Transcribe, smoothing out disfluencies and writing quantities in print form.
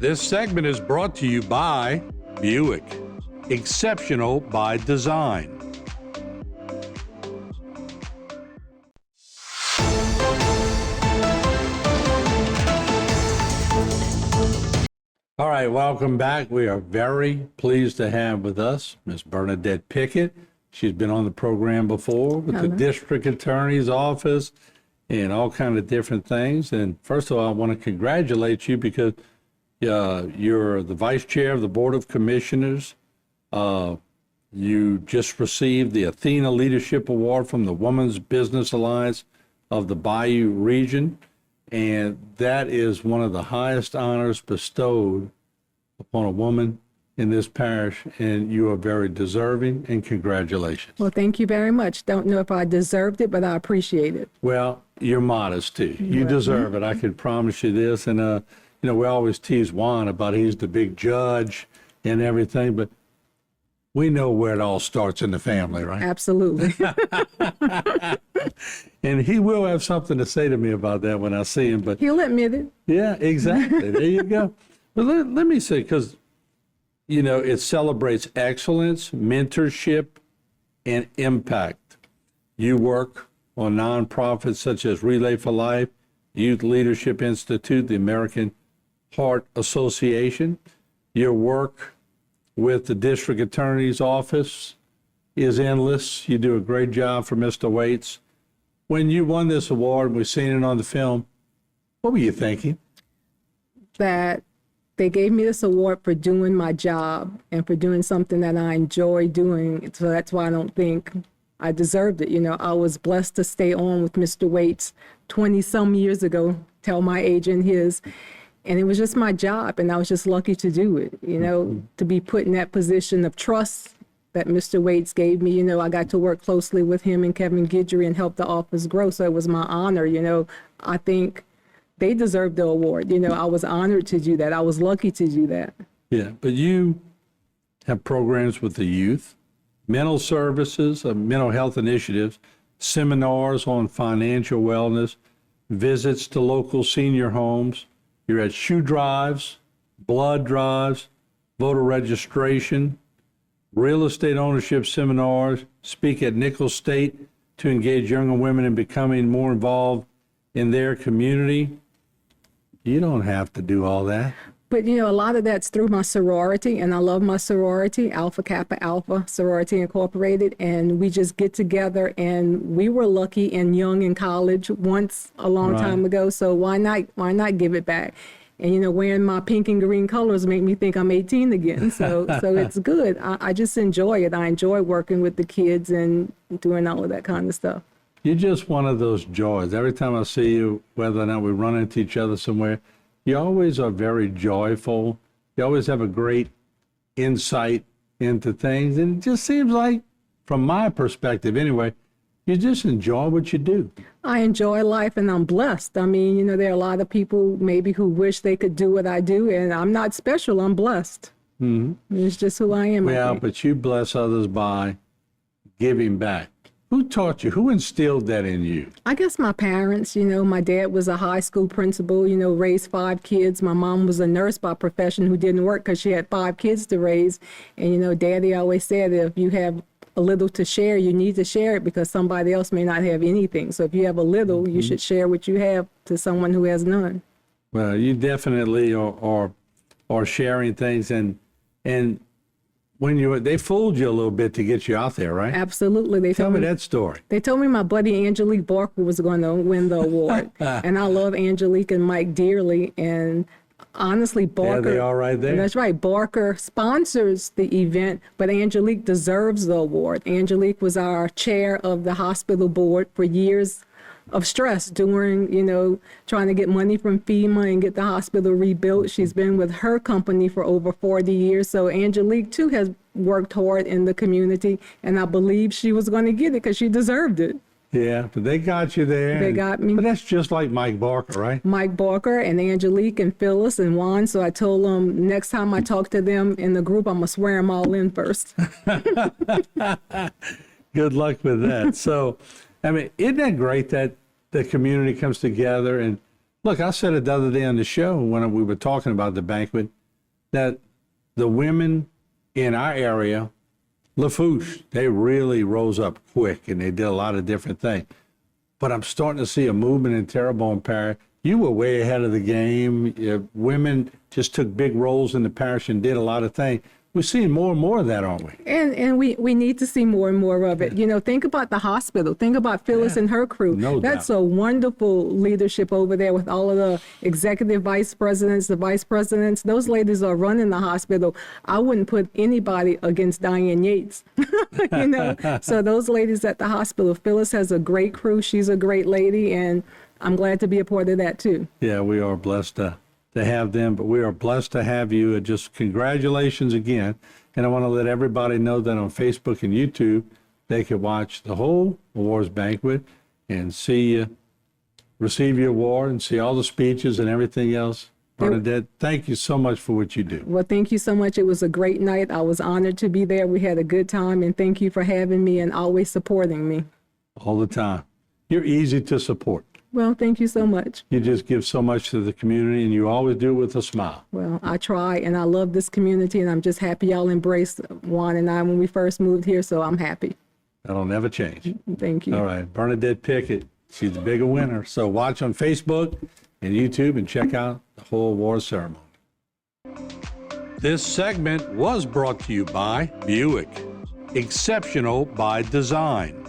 This segment is brought to you by Buick. Exceptional by design. All right, welcome back. We are very pleased to have with us Miss Bernadette Pickett. She's been on the program before with the district attorney's office and all kind of different things. And first of all, I want to congratulate you because you're the vice chair of the Board of Commissioners. You just received the Athena Leadership Award from the Women's Business Alliance of the Bayou region. And that is one of the highest honors bestowed upon a woman in this parish, and you are very deserving, and congratulations. Well, thank you very much. Don't know if I deserved it, but I appreciate it. Well, you're modest too. You deserve it. I can promise you this. And, you know, we always tease Juan about he's the big judge and everything, but we know where it all starts in the family, right? Absolutely. And he will have something to say to me about that when I see him. But he'll admit it. Yeah, exactly. There you go. But let me say, because, you know, it celebrates excellence, mentorship, and impact. You work on nonprofits such as Relay for Life, Youth Leadership Institute, the American Heart Association. Your work with the district attorney's office is endless. You do a great job for Mr. Waits. When you won this award, we've seen it on the film, what were you thinking? That they gave me this award for doing my job and for doing something that I enjoy doing. So that's why I don't think I deserved it. You know, I was blessed to stay on with Mr. Waits 20 some years ago, tell my agent his, and it was just my job, and I was just lucky to do it, you know, to be put in that position of trust that Mr. Waits gave me. You know, I got to work closely with him and Kevin Guidry and help the office grow. So it was my honor. You know, I think they deserved the award. You know, I was honored to do that. I was lucky to do that. Yeah, but you have programs with the youth, mental services, mental health initiatives, seminars on financial wellness, visits to local senior homes. You're at shoe drives, blood drives, voter registration, real estate ownership seminars, speak at Nichols State to engage younger women in becoming more involved in their community. You don't have to do all that. But, you know, a lot of that's through my sorority, and I love my sorority, Alpha Kappa Alpha Sorority Incorporated, and we just get together, and we were lucky and young in college once a long time ago, so why not give it back? And, you know, wearing my pink and green colors make me think I'm 18 again, so it's good. I just enjoy it. I enjoy working with the kids and doing all of that kind of stuff. You're just one of those joys. Every time I see you, whether or not we run into each other somewhere, you always are very joyful. You always have a great insight into things. And it just seems like, from my perspective anyway, you just enjoy what you do. I enjoy life, and I'm blessed. I mean, you know, there are a lot of people maybe who wish they could do what I do, and I'm not special. I'm blessed. Mm-hmm. It's just who I am. Well, but you bless others by giving back. Who taught you? Who instilled that in you? I guess my parents. You know, my dad was a high school principal, you know, raised 5 kids. My mom was a nurse by profession who didn't work because she had 5 kids to raise. And, you know, Daddy always said, if you have a little to share, you need to share it because somebody else may not have anything. So if you have a little, you should share what you have to someone who has none. Well, you definitely are sharing things, and when they fooled you a little bit to get you out there, right? Absolutely. Tell me that story. They told me my buddy Angelique Barker was going to win the award. And I love Angelique and Mike dearly. And honestly, Barker. Yeah, they are right there. That's right. Barker sponsors the event, but Angelique deserves the award. Angelique was our chair of the hospital board for years of stress during, you know, trying to get money from FEMA and get the hospital rebuilt. She's been with her company for over 40 years. So Angelique, too, has worked hard in the community, and I believe she was going to get it because she deserved it. Yeah, but they got you there. They got me. But that's just like Mike Barker, right? Mike Barker and Angelique and Phyllis and Juan. So I told them next time I talk to them in the group, I'm going to swear them all in first. Good luck with that. So, I mean, isn't that great that the community comes together? And Look, I said it the other day on the show when we were talking about the banquet, that the women in our area, Lafouche, they really rose up quick and they did a lot of different things. But I'm starting to see a movement in Terrebonne Parish. You were way ahead of the game. Women just took big roles in the parish and did a lot of things. We're seeing more and more of that, aren't we? And we need to see more and more of it. You know, think about the hospital. Think about Phyllis and her crew. No That's doubt. a wonderful leadership over there with all of the executive vice presidents, the vice presidents. Those ladies are running the hospital. I wouldn't put anybody against Diane Yates. You know, so those ladies at the hospital. Phyllis has a great crew. She's a great lady, and I'm glad to be a part of that too. Yeah, we are blessed to have them, but we are blessed to have you. And just congratulations again. And I want to let everybody know that on Facebook and YouTube, they can watch the whole awards banquet and see you receive your award and see all the speeches and everything else. Bernadette, thank you so much for what you do. Well, thank you so much. It was a great night. I was honored to be there. We had a good time, and thank you for having me and always supporting me. All the time. You're easy to support. Well, thank you so much. You just give so much to the community, and you always do it with a smile. Well, I try, and I love this community, and I'm just happy y'all embraced Juan and I when we first moved here, so I'm happy. That'll never change. Thank you. All right, Bernadette Pickett, she's the bigger winner. So watch on Facebook and YouTube and check out the whole award ceremony. This segment was brought to you by Buick, exceptional by design.